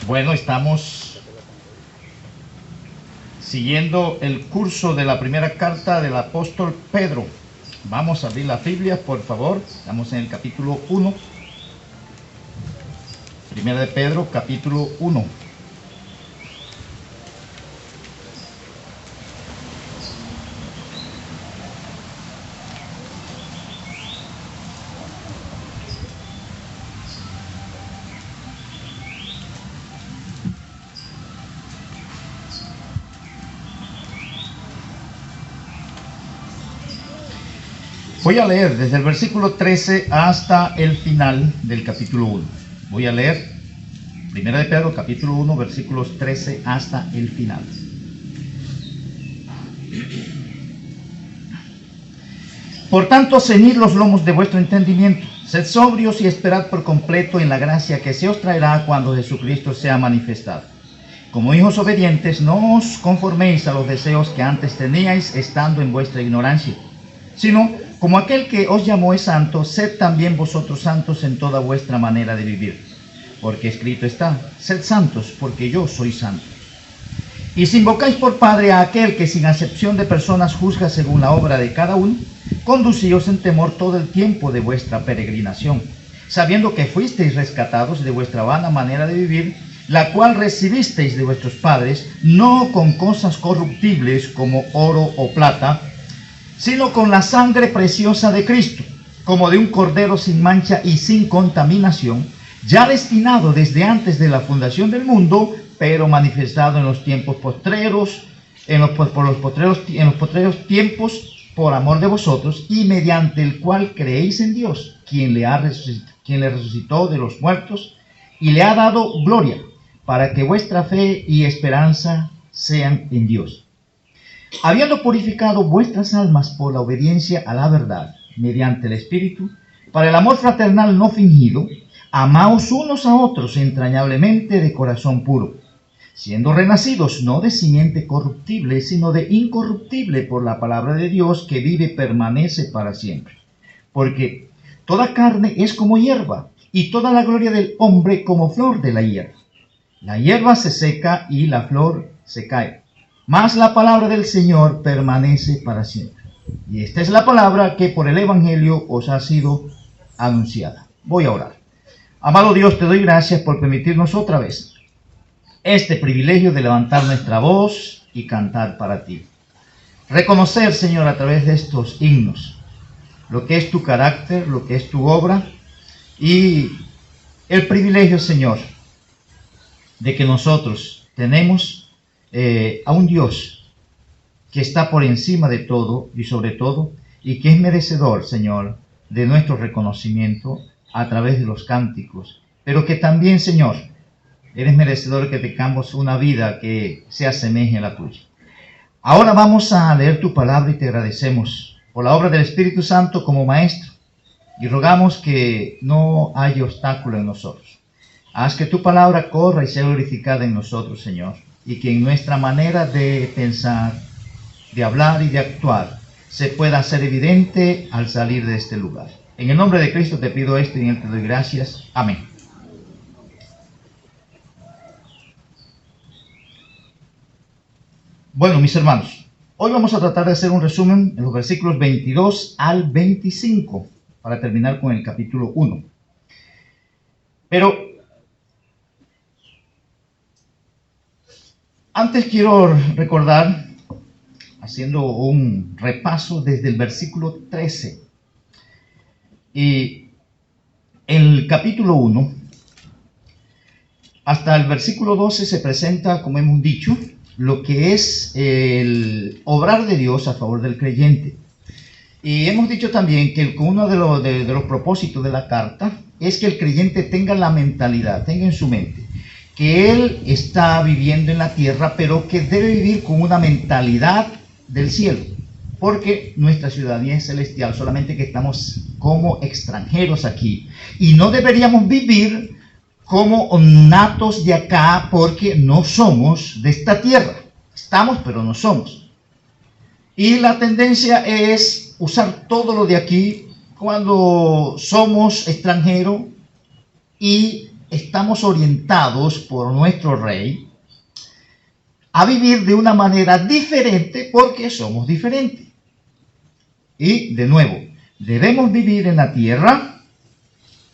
Bueno, estamos siguiendo el curso de la primera carta del apóstol Pedro. Vamos a abrir la Biblia, por favor. Estamos en el capítulo 1. Primera de Pedro, capítulo 1. Voy a leer desde el versículo 13 hasta el final del capítulo 1. Voy a leer Primera de Pedro, capítulo 1, versículos 13 hasta el final. Por tanto, ceñid los lomos de vuestro entendimiento, sed sobrios y esperad por completo en la gracia que se os traerá cuando Jesucristo sea manifestado. Como hijos obedientes, no os conforméis a los deseos que antes teníais estando en vuestra ignorancia, sino como aquel que os llamó es santo, sed también vosotros santos en toda vuestra manera de vivir. Porque escrito está, sed santos, porque yo soy santo. Y si invocáis por Padre a aquel que sin acepción de personas juzga según la obra de cada uno, conducíos en temor todo el tiempo de vuestra peregrinación, sabiendo que fuisteis rescatados de vuestra vana manera de vivir, la cual recibisteis de vuestros padres, no con cosas corruptibles como oro o plata, sino con la sangre preciosa de Cristo, como de un cordero sin mancha y sin contaminación, ya destinado desde antes de la fundación del mundo, pero manifestado en los tiempos postreros, en los postreros tiempos, por amor de vosotros, y mediante el cual creéis en Dios, quien le resucitó de los muertos, y le ha dado gloria, para que vuestra fe y esperanza sean en Dios. Habiendo purificado vuestras almas por la obediencia a la verdad, mediante el Espíritu, para el amor fraternal no fingido, amaos unos a otros entrañablemente de corazón puro, siendo renacidos no de simiente corruptible, sino de incorruptible por la palabra de Dios que vive y permanece para siempre. Porque toda carne es como hierba, y toda la gloria del hombre como flor de la hierba. La hierba se seca y la flor se cae, mas la palabra del Señor permanece para siempre. Y esta es la palabra que por el Evangelio os ha sido anunciada. Voy a orar. Amado Dios, te doy gracias por permitirnos otra vez este privilegio de levantar nuestra voz y cantar para ti. Reconocer, Señor, a través de estos himnos, lo que es tu carácter, lo que es tu obra, y el privilegio, Señor, de que nosotros tenemos a un Dios que está por encima de todo y sobre todo, y que es merecedor, Señor, de nuestro reconocimiento a través de los cánticos, pero que también, Señor, eres merecedor que tengamos una vida que se asemeje a la tuya. Ahora vamos a leer tu palabra y te agradecemos por la obra del Espíritu Santo como Maestro, y rogamos que no haya obstáculo en nosotros. Haz que tu palabra corra y sea glorificada en nosotros, Señor, y que en nuestra manera de pensar, de hablar y de actuar se pueda hacer evidente al salir de este lugar. En el nombre de Cristo te pido esto y en él te doy gracias. Amén. Bueno, mis hermanos, hoy vamos a tratar de hacer un resumen en los versículos 22 al 25 para terminar con el capítulo 1. Pero antes quiero recordar, haciendo un repaso desde el versículo 13. Y el capítulo 1 hasta el versículo 12 se presenta, como hemos dicho, lo que es el obrar de Dios a favor del creyente. Y hemos dicho también que uno de los propósitos de la carta es que el creyente tenga la mentalidad, tenga en su mente, que él está viviendo en la tierra, pero que debe vivir con una mentalidad del cielo, porque nuestra ciudadanía es celestial, solamente que estamos como extranjeros aquí, y no deberíamos vivir como natos de acá, porque no somos de esta tierra. Estamos, pero no somos. Y la tendencia es usar todo lo de aquí cuando somos extranjeros y estamos orientados por nuestro Rey a vivir de una manera diferente porque somos diferentes. Y de nuevo, debemos vivir en la tierra,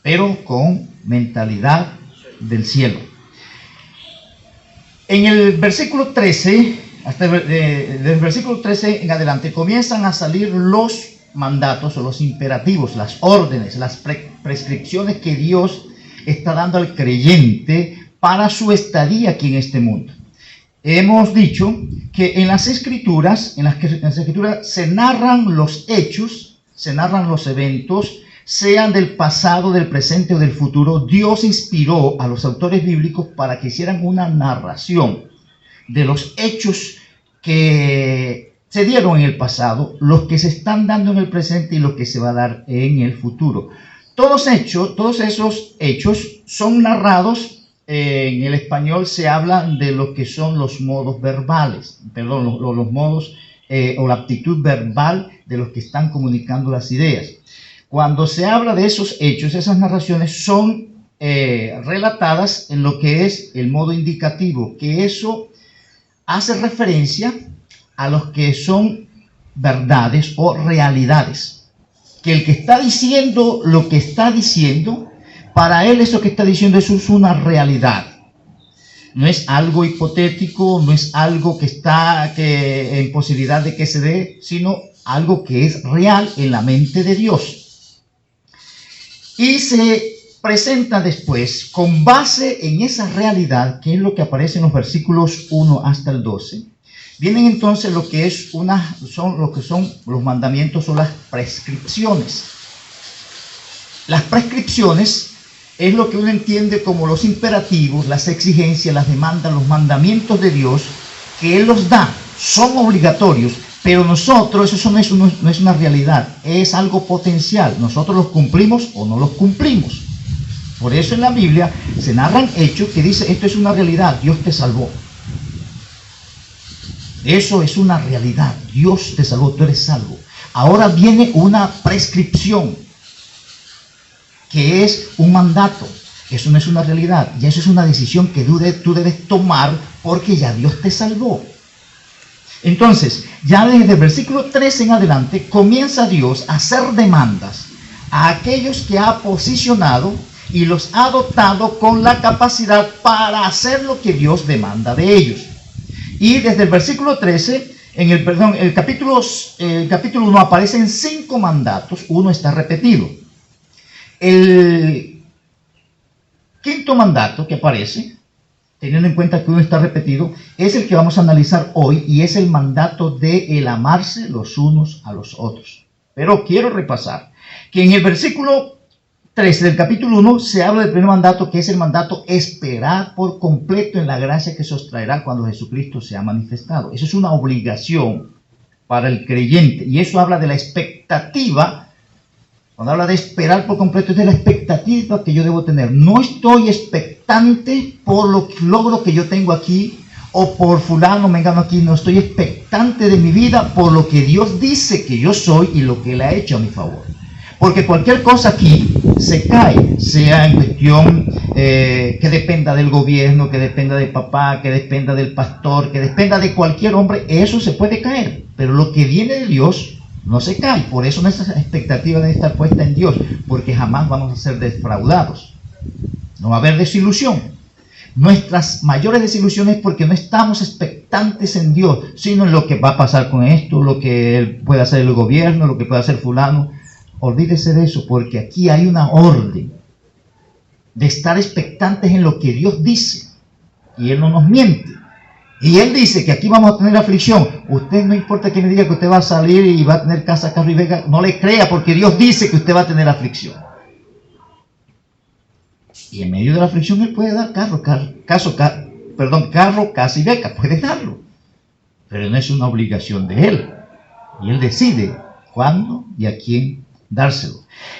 pero con mentalidad del cielo. En el versículo 13, del versículo 13 en adelante, comienzan a salir los mandatos o los imperativos, las órdenes, las prescripciones que Dios está dando al creyente para su estadía aquí en este mundo. Hemos dicho que en las escrituras, se narran los hechos, se narran los eventos, sean del pasado, del presente o del futuro. Dios inspiró a los autores bíblicos para que hicieran una narración de los hechos que se dieron en el pasado, los que se están dando en el presente y los que se va a dar en el futuro. Todos esos hechos son narrados. En el español se habla de lo que son los modos verbales, los modos o la actitud verbal de los que están comunicando las ideas. Cuando se habla de esos hechos, esas narraciones son relatadas en lo que es el modo indicativo, que eso hace referencia a los que son verdades o realidades. Que el que está diciendo lo que está diciendo, para él eso que está diciendo, eso es una realidad. No es algo hipotético, no es algo que está en posibilidad de que se dé, sino algo que es real en la mente de Dios. Y se presenta después, con base en esa realidad, que es lo que aparece en los versículos 1 hasta el 12, vienen entonces lo que son los mandamientos o las prescripciones. Las prescripciones es lo que uno entiende como los imperativos, las exigencias, las demandas, los mandamientos de Dios, que Él los da, son obligatorios, pero nosotros, eso no es una realidad, es algo potencial. Nosotros los cumplimos o no los cumplimos. Por eso en la Biblia se narran hechos que dice, esto es una realidad, Dios te salvó. Eso es una realidad, Dios te salvó, tú eres salvo. Ahora viene una prescripción, que es un mandato. Eso no es una realidad, ya eso es una decisión que tú debes tomar porque ya Dios te salvó. Entonces, ya desde el versículo 13 en adelante, comienza Dios a hacer demandas a aquellos que ha posicionado y los ha dotado con la capacidad para hacer lo que Dios demanda de ellos. Y desde el versículo 13, en el capítulo 1 aparecen 5 mandatos, uno está repetido. El quinto mandato que aparece, teniendo en cuenta que uno está repetido, es el que vamos a analizar hoy y es el mandato de el amarse los unos a los otros. Pero quiero repasar que en el versículo 13 del capítulo 1 se habla del primer mandato, que es el mandato esperar por completo en la gracia que se os traerá cuando Jesucristo sea manifestado. Eso es una obligación para el creyente y eso habla de la expectativa. Cuando habla de esperar por completo, es de la expectativa que yo debo tener. No estoy expectante por los logros que yo tengo aquí o por fulano mengano aquí. No estoy expectante de mi vida por lo que Dios dice que yo soy y lo que Él ha hecho a mi favor. Porque cualquier cosa aquí se cae, sea en cuestión que dependa del gobierno, que dependa del papá, que dependa del pastor, que dependa de cualquier hombre, eso se puede caer. Pero lo que viene de Dios no se cae. Por eso nuestra expectativa debe estar puesta en Dios, porque jamás vamos a ser defraudados. No va a haber desilusión. Nuestras mayores desilusiones es porque no estamos expectantes en Dios, sino en lo que va a pasar con esto, lo que puede hacer el gobierno, lo que puede hacer fulano. Olvídese de eso, porque aquí hay una orden de estar expectantes en lo que Dios dice, y Él no nos miente. Y Él dice que aquí vamos a tener aflicción. Usted no importa que me diga que usted va a salir y va a tener casa, carro y beca, no le crea, porque Dios dice que usted va a tener aflicción. Y en medio de la aflicción Él puede dar carro, casa y beca, puede darlo. Pero no es una obligación de Él. Y Él decide cuándo y a quién dárselo.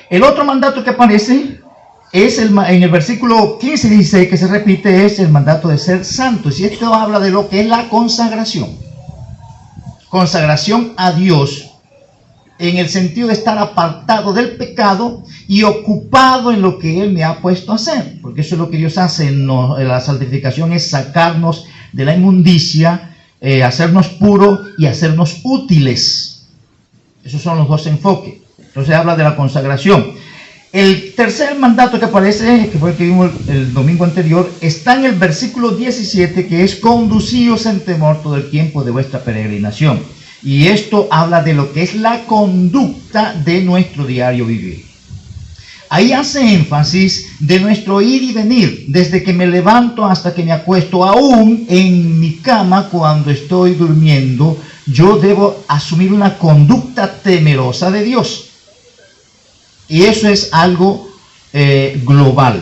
El otro mandato que aparece es en el versículo 15 y 16, que se repite, es el mandato de ser santos. Y esto habla de lo que es la consagración. Consagración a Dios en el sentido de estar apartado del pecado y ocupado en lo que Él me ha puesto a hacer. Porque porque eso es lo que Dios hace. La santificación es sacarnos de la inmundicia, hacernos puros y hacernos útiles. Esos son los dos enfoques. Entonces habla de la consagración. El tercer mandato que aparece, que fue el que vimos el domingo anterior, está en el versículo 17, que es: conducíos en temor todo el tiempo de vuestra peregrinación. Y esto habla de lo que es la conducta de nuestro diario vivir. Ahí hace énfasis de nuestro ir y venir, desde que me levanto hasta que me acuesto, aún en mi cama cuando estoy durmiendo, yo debo asumir una conducta temerosa de Dios. Y eso es algo global.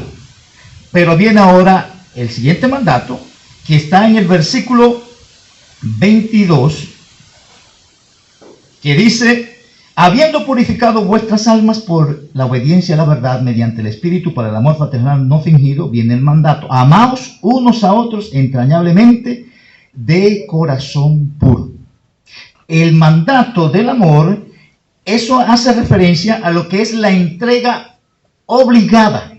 Pero viene ahora el siguiente mandato, que está en el versículo 22, que dice: habiendo purificado vuestras almas por la obediencia a la verdad mediante el Espíritu para el amor fraternal no fingido, viene el mandato: amaos unos a otros entrañablemente de corazón puro. El mandato del amor, eso hace referencia a lo que es la entrega obligada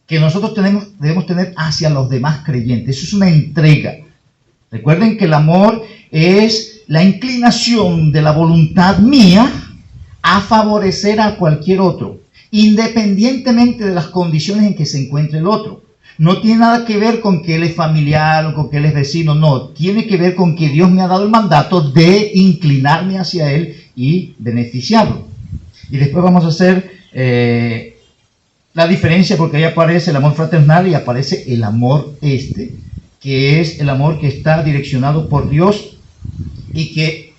que nosotros debemos tener hacia los demás creyentes. Eso es una entrega. Recuerden que el amor es la inclinación de la voluntad mía a favorecer a cualquier otro, independientemente de las condiciones en que se encuentre el otro. No tiene nada que ver con que él es familiar o con que él es vecino, no. Tiene que ver con que Dios me ha dado el mandato de inclinarme hacia él y beneficiarlo. Y después vamos a hacer la diferencia, porque ahí aparece el amor fraternal y aparece el amor que es el amor que está direccionado por Dios y que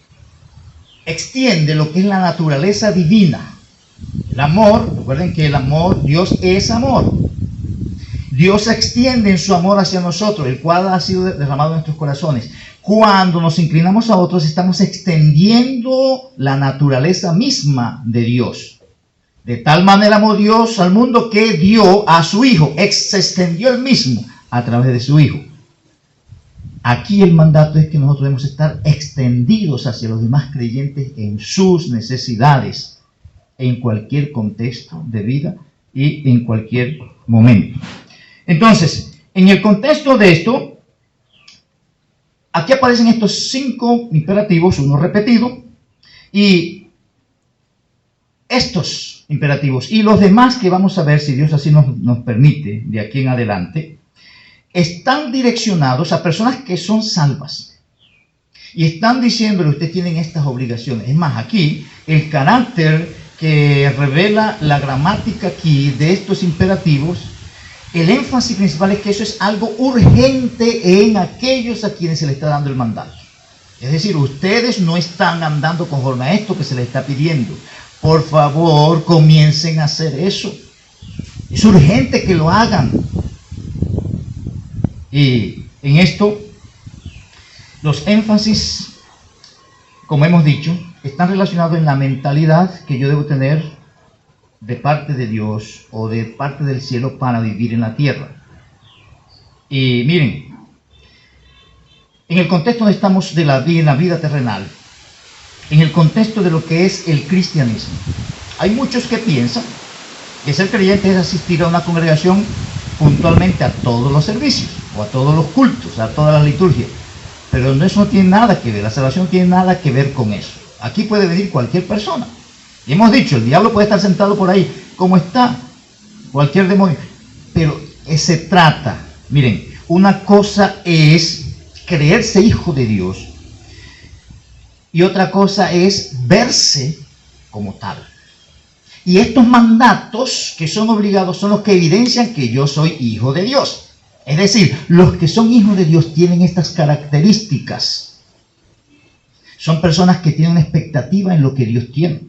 extiende lo que es la naturaleza divina. El amor, recuerden que el amor, Dios es amor. Dios extiende en su amor hacia nosotros, el cual ha sido derramado en nuestros corazones. Cuando nos inclinamos a otros, estamos extendiendo la naturaleza misma de Dios. De tal manera amó Dios al mundo que dio a su Hijo, se extendió él mismo a través de su Hijo. Aquí el mandato es que nosotros debemos estar extendidos hacia los demás creyentes en sus necesidades, en cualquier contexto de vida y en cualquier momento. Entonces, en el contexto de esto, aquí aparecen estos 5 imperativos, uno repetido, y estos imperativos y los demás que vamos a ver, si Dios así nos permite, de aquí en adelante, están direccionados a personas que son salvas. Y están diciéndole: ustedes tienen estas obligaciones. Es más, aquí el carácter que revela la gramática aquí de estos imperativos, el énfasis principal es que eso es algo urgente en aquellos a quienes se les está dando el mandato. Es decir, ustedes no están andando conforme a esto que se les está pidiendo. Por favor, comiencen a hacer eso. Es urgente que lo hagan. Y en esto, los énfasis, como hemos dicho, están relacionados en la mentalidad que yo debo tener de parte de Dios o de parte del cielo para vivir en la tierra. Y miren, en el contexto donde estamos de la vida terrenal, en el contexto de lo que es el cristianismo, hay muchos que piensan que ser creyente es asistir a una congregación puntualmente a todos los servicios, o a todos los cultos, a todas las liturgias. Pero eso no tiene nada que ver, la salvación no tiene nada que ver con eso. Aquí puede venir cualquier persona. Y hemos dicho, el diablo puede estar sentado por ahí, como está cualquier demonio. Pero se trata, miren, una cosa es creerse hijo de Dios y otra cosa es verse como tal. Y estos mandatos que son obligados son los que evidencian que yo soy hijo de Dios. Es decir, los que son hijos de Dios tienen estas características. Son personas que tienen una expectativa en lo que Dios tiene.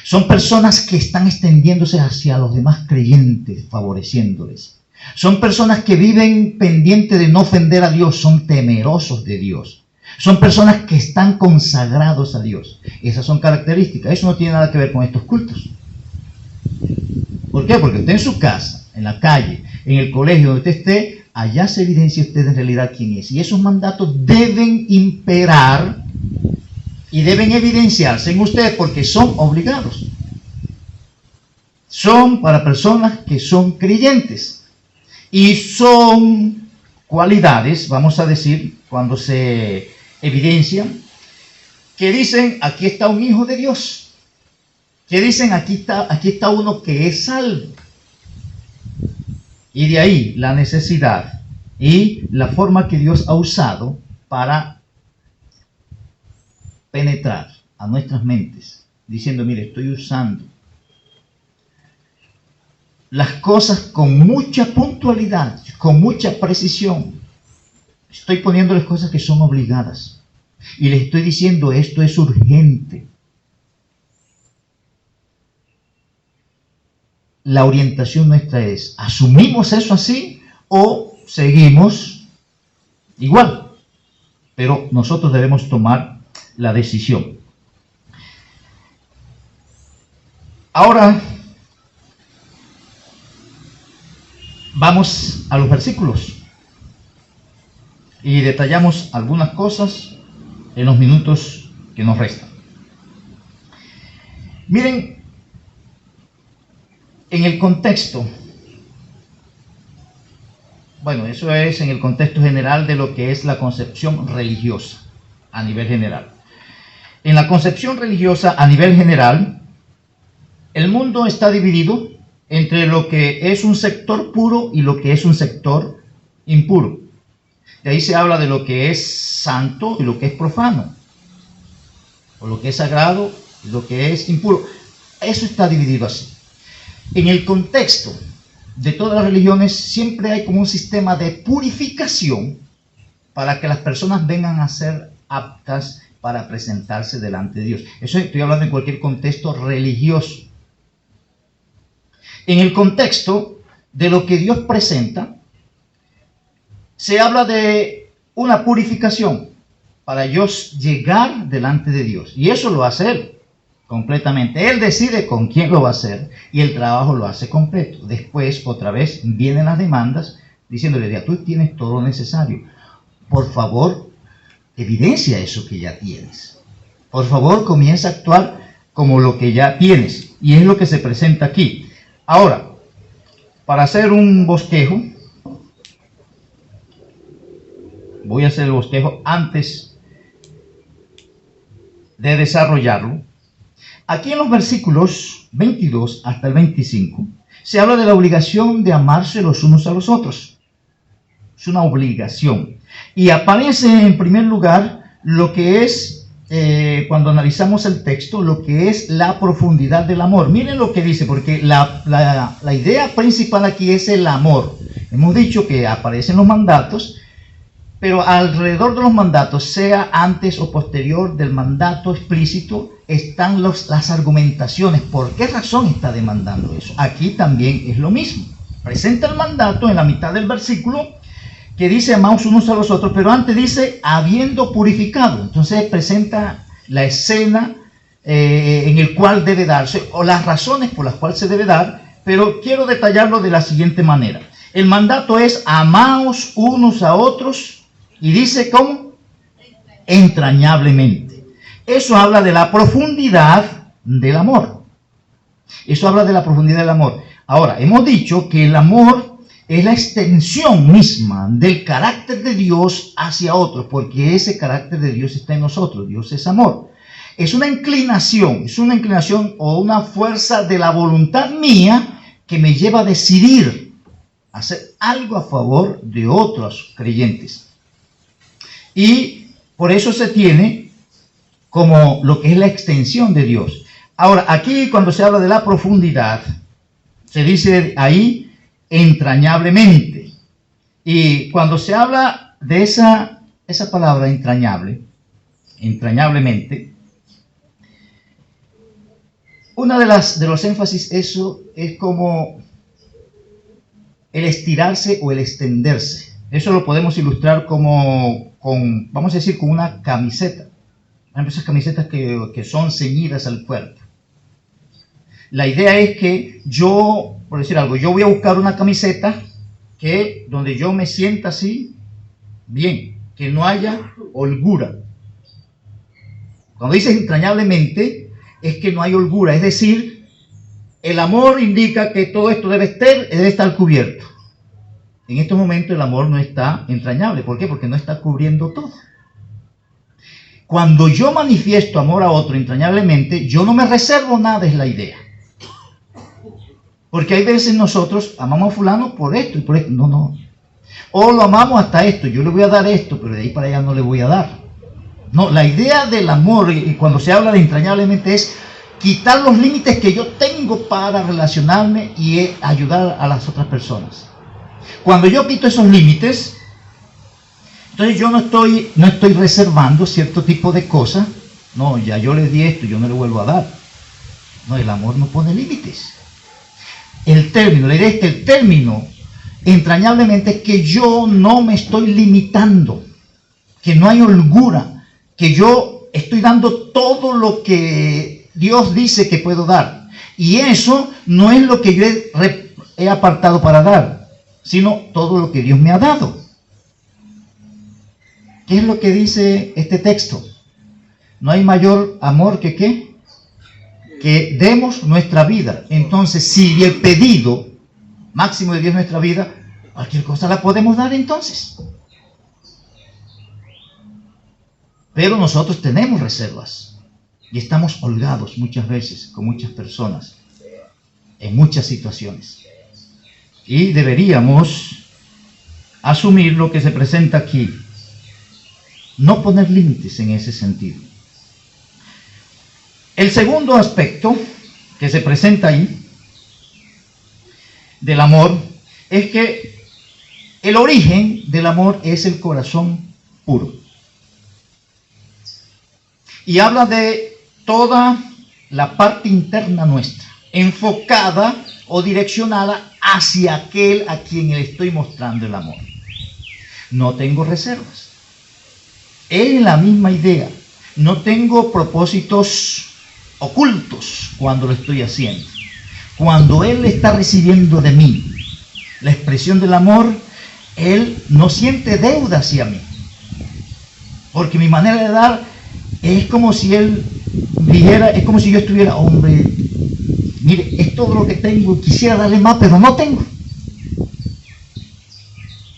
Son personas que están extendiéndose hacia los demás creyentes, favoreciéndoles. Son personas que viven pendientes de no ofender a Dios, son temerosos de Dios. Son personas que están consagrados a Dios. Esas son características. Eso no tiene nada que ver con estos cultos. ¿Por qué? Porque usted en su casa, en la calle, en el colegio, donde usted esté, allá se evidencia usted en realidad quién es. Y esos mandatos deben imperar y deben evidenciarse en usted porque son obligados. Son para personas que son creyentes. Y son cualidades, vamos a decir, cuando se evidencian, que dicen, aquí está un hijo de Dios. Que dicen, aquí está uno que es salvo. Y de ahí la necesidad y la forma que Dios ha usado para penetrar a nuestras mentes, diciendo, mire, estoy usando las cosas con mucha puntualidad, con mucha precisión. Estoy poniéndoles cosas que son obligadas. Y les estoy diciendo, esto es urgente. La orientación nuestra es, ¿asumimos eso así o seguimos igual? Pero nosotros debemos tomar la decisión. Ahora, vamos a los versículos y detallamos algunas cosas en los minutos que nos restan. Miren, en el contexto, bueno, eso es en el contexto general de lo que es la concepción religiosa a nivel general. En la concepción religiosa a nivel general, el mundo está dividido entre lo que es un sector puro y lo que es un sector impuro. De ahí se habla de lo que es santo y lo que es profano, o lo que es sagrado y lo que es impuro. Eso está dividido así. En el contexto de todas las religiones siempre hay como un sistema de purificación para que las personas vengan a ser aptas para presentarse delante de Dios. Eso estoy hablando en cualquier contexto religioso. En el contexto de lo que Dios presenta, se habla de una purificación para ellos llegar delante de Dios. Y eso lo hace Él completamente. Él decide con quién lo va a hacer y el trabajo lo hace completo. Después, otra vez, vienen las demandas diciéndole, ya tú tienes todo lo necesario. Por favor, evidencia eso que ya tienes. Por favor, comienza a actuar como lo que ya tienes. Y es lo que se presenta aquí. Ahora, para hacer un bosquejo, voy a hacer el bosquejo antes de desarrollarlo. Aquí en los versículos 22 hasta el 25, se habla de la obligación de amarse los unos a los otros. Es una obligación. Y aparece en primer lugar lo que es, cuando analizamos el texto, lo que es la profundidad del amor. Miren lo que dice, porque la idea principal aquí es el amor. Hemos dicho que aparecen los mandatos, pero alrededor de los mandatos, sea antes o posterior del mandato explícito, están las argumentaciones. ¿Por qué razón está demandando eso? Aquí también es lo mismo. Presenta el mandato en la mitad del versículo, que dice amaos unos a los otros, pero antes dice habiendo purificado. Entonces presenta la escena en el cual debe darse, o las razones por las cuales se debe dar, pero quiero detallarlo de la siguiente manera. El mandato es amaos unos a otros, y dice ¿cómo? Entrañablemente. Eso habla de la profundidad del amor. Eso habla de la profundidad del amor. Ahora, hemos dicho que el amor es la extensión misma del carácter de Dios hacia otros, porque ese carácter de Dios está en nosotros. Dios es amor. Es una inclinación o una fuerza de la voluntad mía que me lleva a decidir hacer algo a favor de otros creyentes. Y por eso se tiene como lo que es la extensión de Dios. Ahora, aquí cuando se habla de la profundidad, se dice ahí entrañablemente. Y cuando se habla de esa palabra entrañablemente, una de los énfasis, eso es como el estirarse o el extenderse. Eso lo podemos ilustrar vamos a decir, con una camiseta. Hay esas camisetas que son ceñidas al cuerpo. La idea es que yo, por decir algo, yo voy a buscar una camiseta donde yo me sienta así, bien, que no haya holgura. Cuando dice entrañablemente, es que no hay holgura, es decir, el amor indica que todo esto debe estar cubierto. en estos momentos el amor no está entrañable. ¿Por qué? Porque no está cubriendo todo. Cuando yo manifiesto amor a otro entrañablemente, yo no me reservo nada, es la idea. Porque hay veces nosotros amamos a fulano por esto y por esto. No. O lo amamos hasta esto, yo le voy a dar esto, pero de ahí para allá no le voy a dar. No, la idea del amor, y cuando se habla de entrañablemente, es quitar los límites que yo tengo para relacionarme y ayudar a las otras personas. Cuando yo quito esos límites, entonces yo no estoy reservando cierto tipo de cosas. No, ya yo le di esto, yo no le vuelvo a dar. No, el amor no pone límites. La idea es que el término entrañablemente es que yo no me estoy limitando, que no hay holgura, que yo estoy dando todo lo que Dios dice que puedo dar. Y eso no es lo que yo he apartado para dar, sino todo lo que Dios me ha dado. ¿Qué es lo que dice este texto? No hay mayor amor que ¿qué? Que demos nuestra vida. Entonces, si el pedido máximo de Dios en nuestra vida, cualquier cosa la podemos dar entonces. Pero nosotros tenemos reservas y estamos holgados muchas veces con muchas personas en muchas situaciones. Y deberíamos asumir lo que se presenta aquí. No poner límites en ese sentido. El segundo aspecto que se presenta ahí del amor es que el origen del amor es el corazón puro. Y habla de toda la parte interna nuestra, enfocada o direccionada hacia aquel a quien le estoy mostrando el amor. No tengo reservas. Es la misma idea. No tengo propósitos ocultos cuando lo estoy haciendo. Cuando Él está recibiendo de mí la expresión del amor, Él no siente deuda hacia mí. Porque mi manera de dar es como si Él dijera, es como si yo estuviera, hombre, mire, es todo lo que tengo, quisiera darle más, pero no tengo.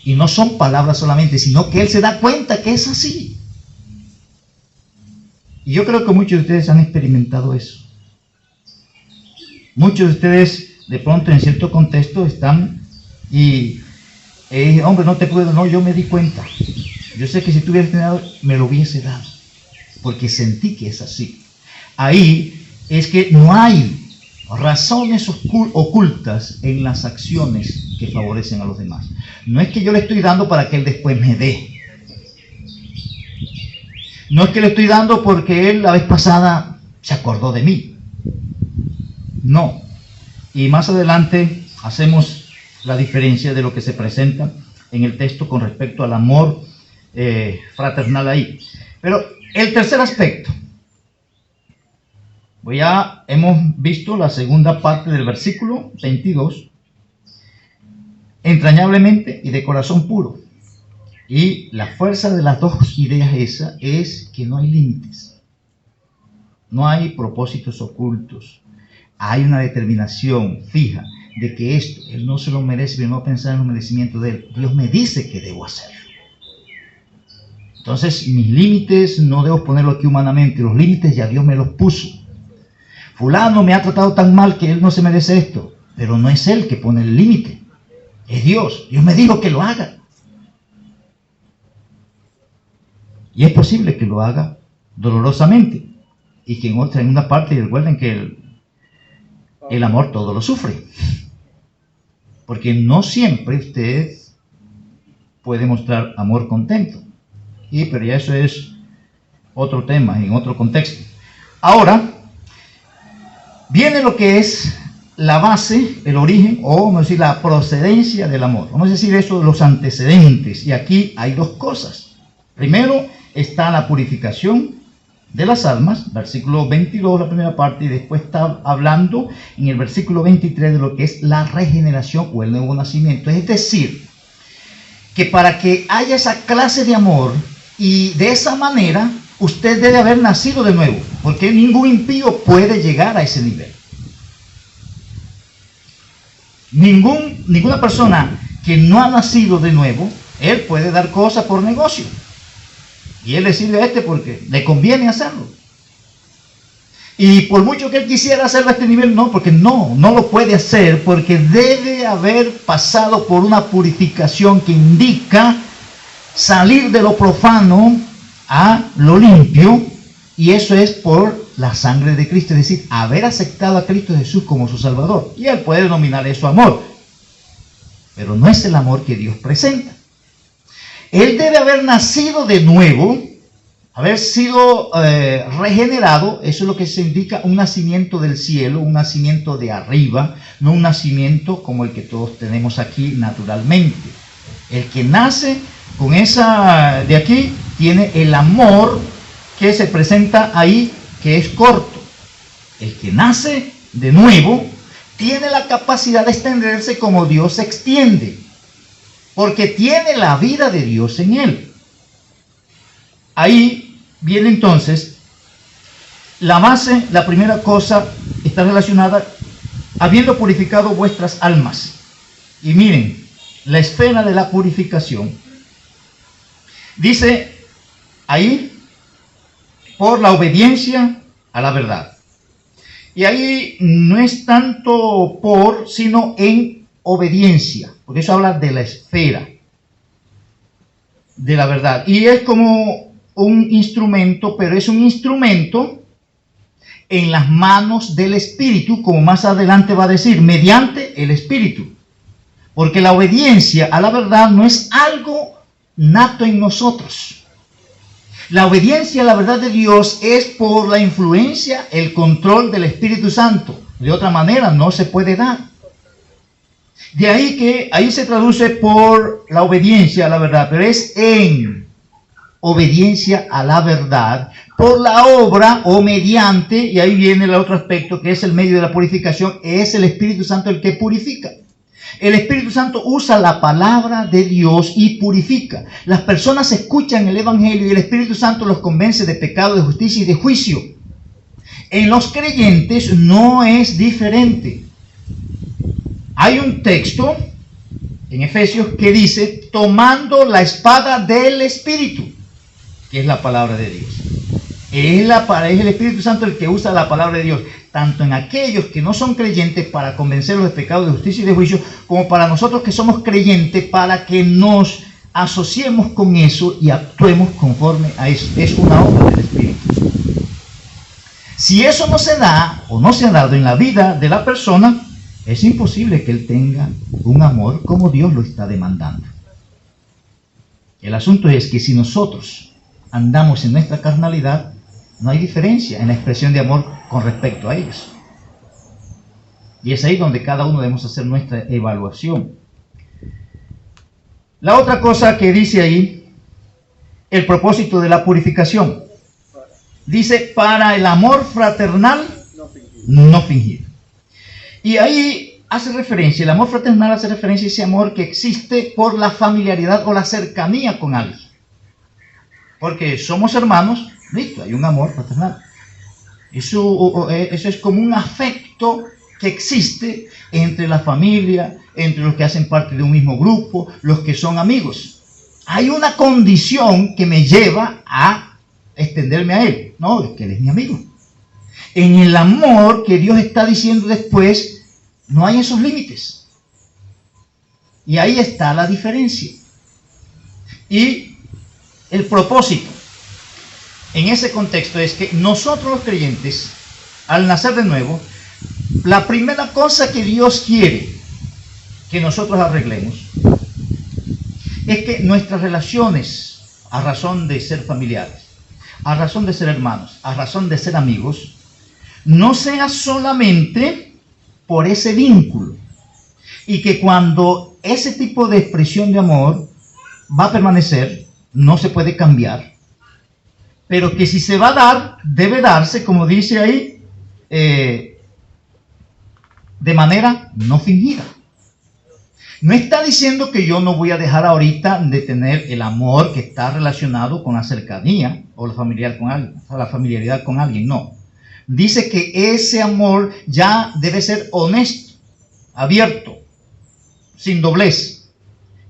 Y no son palabras solamente, sino que Él se da cuenta que es así. Y yo creo que muchos de ustedes han experimentado eso. Muchos de ustedes, de pronto, en cierto contexto, están y, hombre, no te puedo, no, yo me di cuenta. Yo sé que si tú hubieras tenido, me lo hubiese dado, porque sentí que es así. Ahí es que no hay razones ocultas en las acciones que favorecen a los demás. No es que yo le estoy dando para que Él después me dé. No es que le estoy dando porque Él la vez pasada se acordó de mí. No. Y más adelante hacemos la diferencia de lo que se presenta en el texto con respecto al amor fraternal ahí. Pero el tercer aspecto. Ya hemos visto la segunda parte del versículo 22. Entrañablemente y de corazón puro. Y la fuerza de las dos ideas esa es que no hay límites. No hay propósitos ocultos. Hay una determinación fija de que esto, Él no se lo merece, pero no pensar en los merecimientos de Él. Dios me dice que debo hacerlo. Entonces, mis límites no debo ponerlo aquí humanamente. Los límites ya Dios me los puso. Fulano me ha tratado tan mal que él no se merece esto. Pero no es Él que pone el límite. Es Dios. Dios me dijo que lo haga. Y es posible que lo haga dolorosamente. Y que en una parte recuerden que el amor todo lo sufre. Porque no siempre usted puede mostrar amor contento. Pero ya eso es otro tema, en otro contexto. Ahora, viene lo que es la base, el origen, o vamos a decir la procedencia del amor. Vamos a decir eso de los antecedentes. Y aquí hay dos cosas. Primero está la purificación de las almas, versículo 22, la primera parte, y después está hablando en el versículo 23 de lo que es la regeneración o el nuevo nacimiento. Es decir, que para que haya esa clase de amor y de esa manera, usted debe haber nacido de nuevo, porque ningún impío puede llegar a ese nivel. Ninguna persona que no ha nacido de nuevo, él puede dar cosas por negocio. Y él le sirve a porque le conviene hacerlo. Y por mucho que él quisiera hacerlo a este nivel, no, porque no lo puede hacer, porque debe haber pasado por una purificación que indica salir de lo profano a lo limpio, y eso es por la sangre de Cristo, es decir, haber aceptado a Cristo Jesús como su Salvador. Y él puede denominar eso amor, pero no es el amor que Dios presenta. Él debe haber nacido de nuevo, haber sido regenerado. Eso es lo que se indica un nacimiento del cielo, un nacimiento de arriba, no un nacimiento como el que todos tenemos aquí naturalmente. El que nace con esa de aquí tiene el amor que se presenta ahí, que es corto. El que nace de nuevo tiene la capacidad de extenderse como Dios se extiende, porque tiene la vida de Dios en él. Ahí viene entonces la base. La primera cosa está relacionada, habiendo purificado vuestras almas. Y miren, la esfera de la purificación dice ahí, por la obediencia a la verdad. Y ahí no es tanto por, sino en obediencia, porque eso habla de la esfera de la verdad. Y es como un instrumento, pero es un instrumento en las manos del Espíritu, como más adelante va a decir, mediante el Espíritu. Porque la obediencia a la verdad no es algo nato en nosotros. La obediencia a la verdad de Dios es por la influencia, el control del Espíritu Santo. De otra manera no se puede dar. De ahí que ahí se traduce por la obediencia a la verdad, pero es en obediencia a la verdad, por la obra o mediante, y ahí viene el otro aspecto que es el medio de la purificación, es el Espíritu Santo el que purifica. El Espíritu Santo usa la palabra de Dios y purifica. Las personas escuchan el Evangelio y el Espíritu Santo los convence de pecado, de justicia y de juicio. En los creyentes no es diferente. Hay un texto en Efesios que dice, tomando la espada del Espíritu, que es la palabra de Dios. Es el Espíritu Santo el que usa la palabra de Dios, tanto en aquellos que no son creyentes para convencerlos de pecado, de justicia y de juicio, como para nosotros que somos creyentes para que nos asociemos con eso y actuemos conforme a eso. Es una obra del Espíritu. Si eso no se da o no se ha dado en la vida de la persona, es imposible que él tenga un amor como Dios lo está demandando. El asunto es que si nosotros andamos en nuestra carnalidad, no hay diferencia en la expresión de amor con respecto a ellos. Y es ahí donde cada uno debemos hacer nuestra evaluación. La otra cosa que dice ahí, el propósito de la purificación. Dice, para el amor fraternal no fingido. Y ahí hace referencia, el amor fraternal hace referencia a ese amor que existe por la familiaridad o la cercanía con alguien. Porque somos hermanos, listo, hay un amor fraternal. Eso es como un afecto que existe entre la familia, entre los que hacen parte de un mismo grupo, los que son amigos. Hay una condición que me lleva a extenderme a él. No, es que él es mi amigo. En el amor que Dios está diciendo después, no hay esos límites. Y ahí está la diferencia. Y el propósito en ese contexto es que nosotros los creyentes, al nacer de nuevo, la primera cosa que Dios quiere que nosotros arreglemos es que nuestras relaciones, a razón de ser familiares, a razón de ser hermanos, a razón de ser amigos, no sea solamente por ese vínculo, y que cuando ese tipo de expresión de amor va a permanecer, no se puede cambiar, pero que si se va a dar, debe darse, como dice ahí, de manera no fingida. No está diciendo que yo no voy a dejar ahorita de tener el amor que está relacionado con la cercanía o la familiaridad con alguien, no. Dice que ese amor ya debe ser honesto, abierto, sin doblez.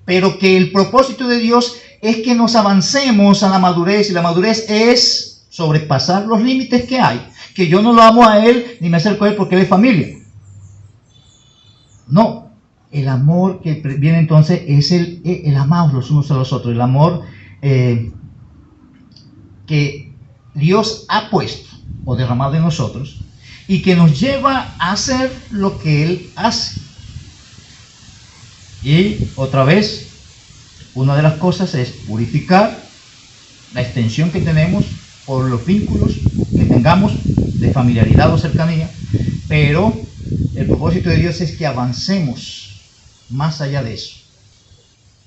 pero que el propósito de Dios es que nos avancemos a la madurez, y la madurez es sobrepasar los límites que hay, que yo no lo amo a Él ni me acerco a Él porque Él es familia. No, el amor que viene entonces es el amados los unos a los otros, el amor que Dios ha puesto o derramado en nosotros y que nos lleva a hacer lo que Él hace. Y otra vez, una de las cosas es purificar la extensión que tenemos por los vínculos que tengamos de familiaridad o cercanía, pero el propósito de Dios es que avancemos más allá de eso.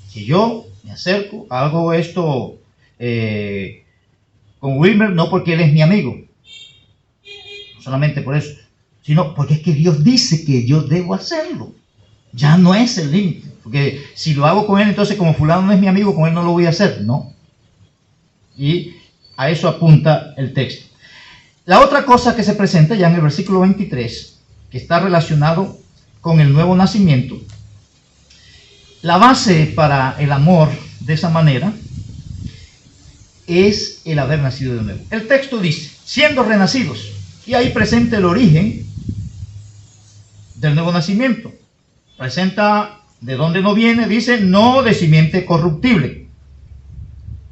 Si yo me acerco, hago esto con Wilmer, no porque él es mi amigo, no solamente por eso, sino porque es que Dios dice que yo debo hacerlo. Ya no es el límite, porque si lo hago con él, entonces como fulano no es mi amigo, con él no lo voy a hacer, no. Y a eso apunta el texto. La otra cosa que se presenta ya en el versículo 23, que está relacionado con el nuevo nacimiento, la base para el amor de esa manera es el haber nacido de nuevo. El texto dice, siendo renacidos, y ahí presenta el origen del nuevo nacimiento. Presenta de dónde no viene, dice, no de simiente corruptible.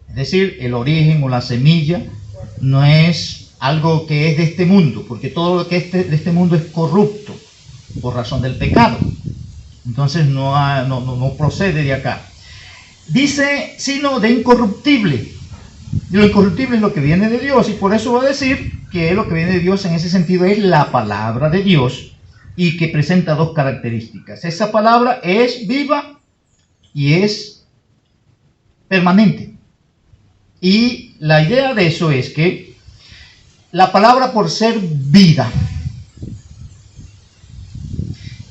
Es decir, el origen o la semilla no es algo que es de este mundo, porque todo lo que es de este mundo es corrupto por razón del pecado. Entonces no procede de acá. Dice, sino de incorruptible. Y lo incorruptible es lo que viene de Dios, y por eso va a decir que lo que viene de Dios en ese sentido es la palabra de Dios, y que presenta dos características. Esa palabra es viva y es permanente. Y la idea de eso es que la palabra, por ser vida,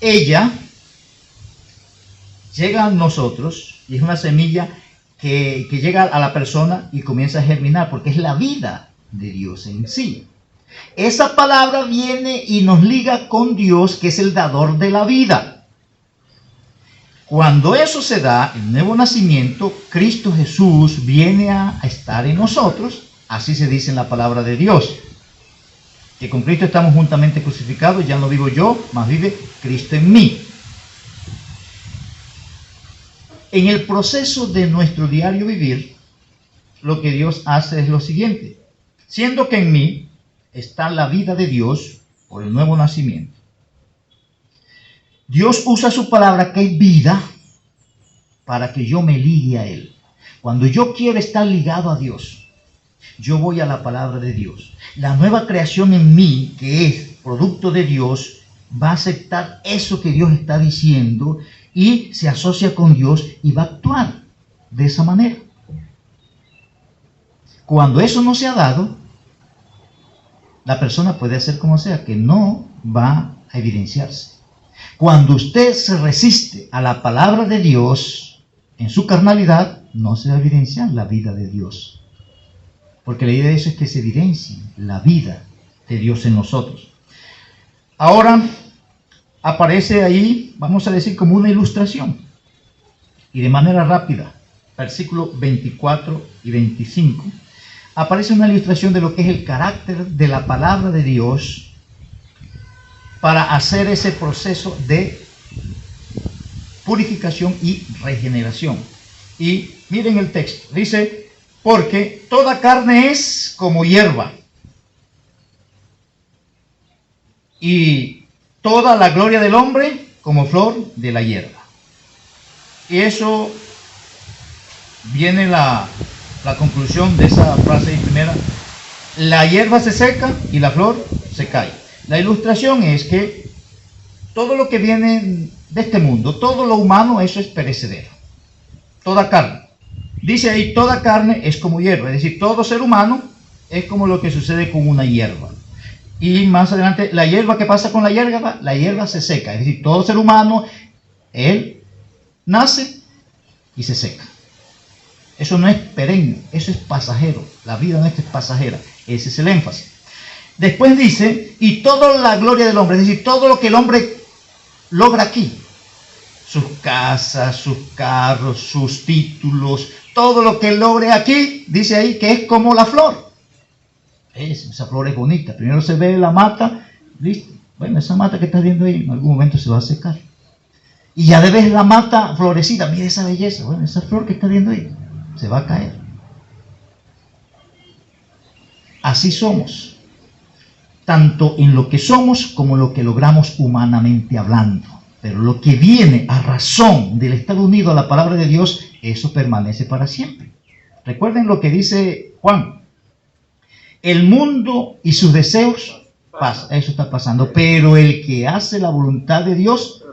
ella llega a nosotros y es una semilla que llega a la persona y comienza a germinar, porque es la vida de Dios en sí. Esa palabra viene y nos liga con Dios, que es el dador de la vida. Cuando eso se da, el nuevo nacimiento, Cristo Jesús viene a estar en nosotros, así se dice en la palabra de Dios, que con Cristo estamos juntamente crucificados, ya no vivo yo, mas vive Cristo en mí. En el proceso de nuestro diario vivir, lo que Dios hace es lo siguiente, siendo que en mí está la vida de Dios por el nuevo nacimiento. Dios usa su palabra, que es vida, para que yo me ligue a Él. Cuando yo quiero estar ligado a Dios, yo voy a la palabra de Dios. La nueva creación en mí, que es producto de Dios, va a aceptar eso que Dios está diciendo y se asocia con Dios y va a actuar de esa manera. Cuando eso no se ha dado, la persona puede hacer como sea, que no va a evidenciarse. Cuando usted se resiste a la palabra de Dios en su carnalidad, no se va a evidenciar la vida de Dios. Porque la idea de eso es que se evidencie la vida de Dios en nosotros. Ahora aparece ahí, vamos a decir, como una ilustración. Y de manera rápida, versículos 24 y 25. Aparece una ilustración de lo que es el carácter de la palabra de Dios para hacer ese proceso de purificación y regeneración. Y miren el texto, dice, porque toda carne es como hierba, y toda la gloria del hombre como flor de la hierba. Y eso viene la conclusión de esa frase primera. La hierba se seca y la flor se cae. La ilustración es que todo lo que viene de este mundo, todo lo humano, eso es perecedero. Toda carne. Dice ahí, toda carne es como hierba. Es decir, todo ser humano es como lo que sucede con una hierba. Y más adelante, la hierba, ¿qué pasa con la hierba? La hierba se seca. Es decir, todo ser humano, él nace y se seca. Eso no es perenne, eso es pasajero. La vida nuestra es pasajera. Ese es el énfasis. Después dice, y toda la gloria del hombre, es decir, todo lo que el hombre logra aquí, sus casas, sus carros, sus títulos, todo lo que logre aquí, dice ahí que es como la flor. Esa flor es bonita. Primero se ve la mata, listo. Bueno, esa mata que estás viendo ahí en algún momento se va a secar. Y ya debes la mata florecida. Mira esa belleza. Bueno, esa flor que estás viendo ahí se va a caer. Así somos. Tanto en lo que somos como en lo que logramos humanamente hablando. Pero lo que viene a razón del estar unido a la palabra de Dios, eso permanece para siempre. Recuerden lo que dice Juan. El mundo y sus deseos pasa, eso está pasando. Pero el que hace la voluntad de Dios,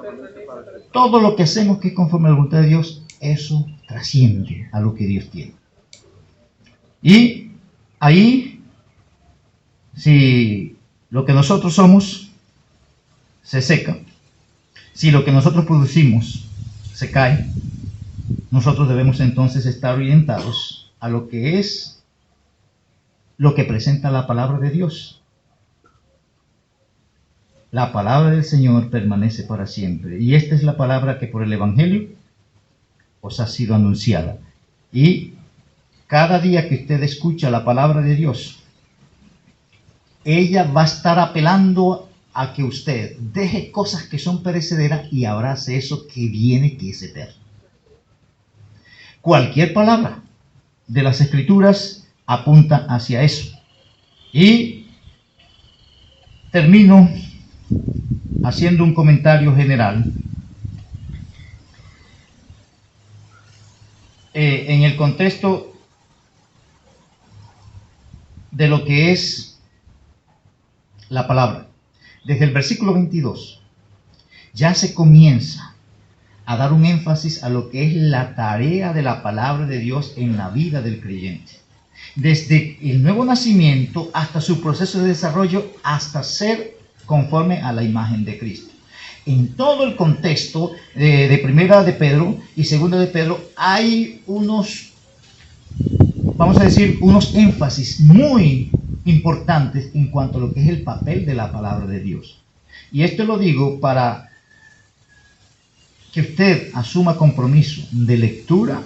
todo lo que hacemos que es conforme a la voluntad de Dios, eso trasciende a lo que Dios tiene. Y ahí, si lo que nosotros somos se seca, si lo que nosotros producimos se cae, nosotros debemos entonces estar orientados a lo que es lo que presenta la palabra de Dios. La palabra del Señor permanece para siempre. Y esta es la palabra que por el Evangelio os ha sido anunciada. Y cada día que usted escucha la palabra de Dios, ella va a estar apelando a que usted deje cosas que son perecederas y abrace eso que viene, que es eterno. Cualquier palabra de las Escrituras apunta hacia eso. Y termino haciendo un comentario general en el contexto de lo que es la palabra. Desde el versículo 22 ya se comienza a dar un énfasis a lo que es la tarea de la palabra de Dios en la vida del creyente. Desde el nuevo nacimiento hasta su proceso de desarrollo, hasta ser conforme a la imagen de Cristo. En todo el contexto de Primera de Pedro y Segunda de Pedro hay unos, vamos a decir, unos énfasis muy importantes en cuanto a lo que es el papel de la palabra de Dios. Y esto lo digo para que usted asuma compromiso de lectura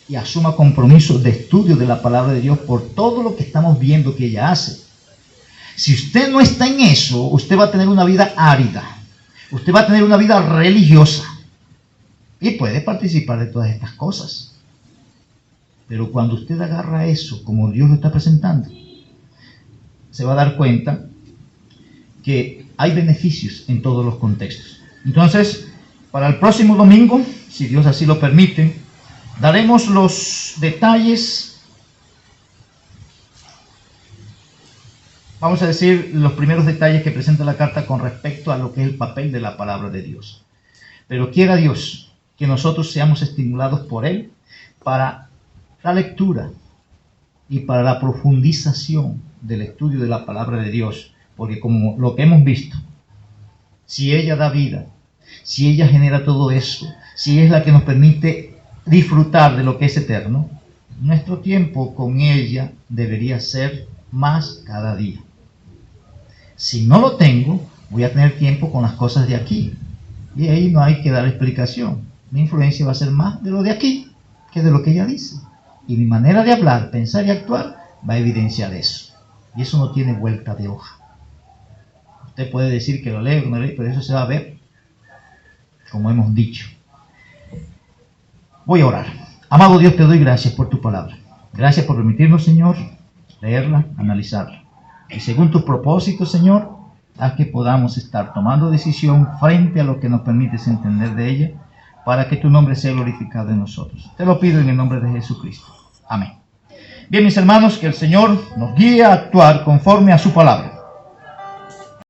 y asuma compromiso de estudio de la palabra de Dios por todo lo que estamos viendo que ella hace. Si usted no está en eso, usted va a tener una vida árida. Usted va a tener una vida religiosa. Y puede participar de todas estas cosas. Pero cuando usted agarra eso como Dios lo está presentando, se va a dar cuenta que hay beneficios en todos los contextos. Entonces, para el próximo domingo, si Dios así lo permite, daremos los detalles, vamos a decir, los primeros detalles que presenta la carta con respecto a lo que es el papel de la palabra de Dios. Pero quiera Dios que nosotros seamos estimulados por Él para la lectura y para la profundización del estudio de la palabra de Dios. Porque como lo que hemos visto, si ella da vida, si ella genera todo eso, si es la que nos permite disfrutar de lo que es eterno, nuestro tiempo con ella debería ser más cada día. Si no lo tengo, voy a tener tiempo con las cosas de aquí. Y ahí no hay que dar explicación. Mi influencia va a ser más de lo de aquí que de lo que ella dice. Y mi manera de hablar, pensar y actuar va a evidenciar eso. Y eso no tiene vuelta de hoja. Usted puede decir que lo lee o no lee, pero eso se va a ver, como hemos dicho. Voy a orar. Amado Dios, te doy gracias por tu palabra. Gracias por permitirnos, Señor, leerla, analizarla. Y según tus propósitos, Señor, haz que podamos estar tomando decisión frente a lo que nos permites entender de ella, para que tu nombre sea glorificado en nosotros. Te lo pido en el nombre de Jesucristo. Amén. Bien, mis hermanos, que el Señor nos guíe a actuar conforme a su palabra.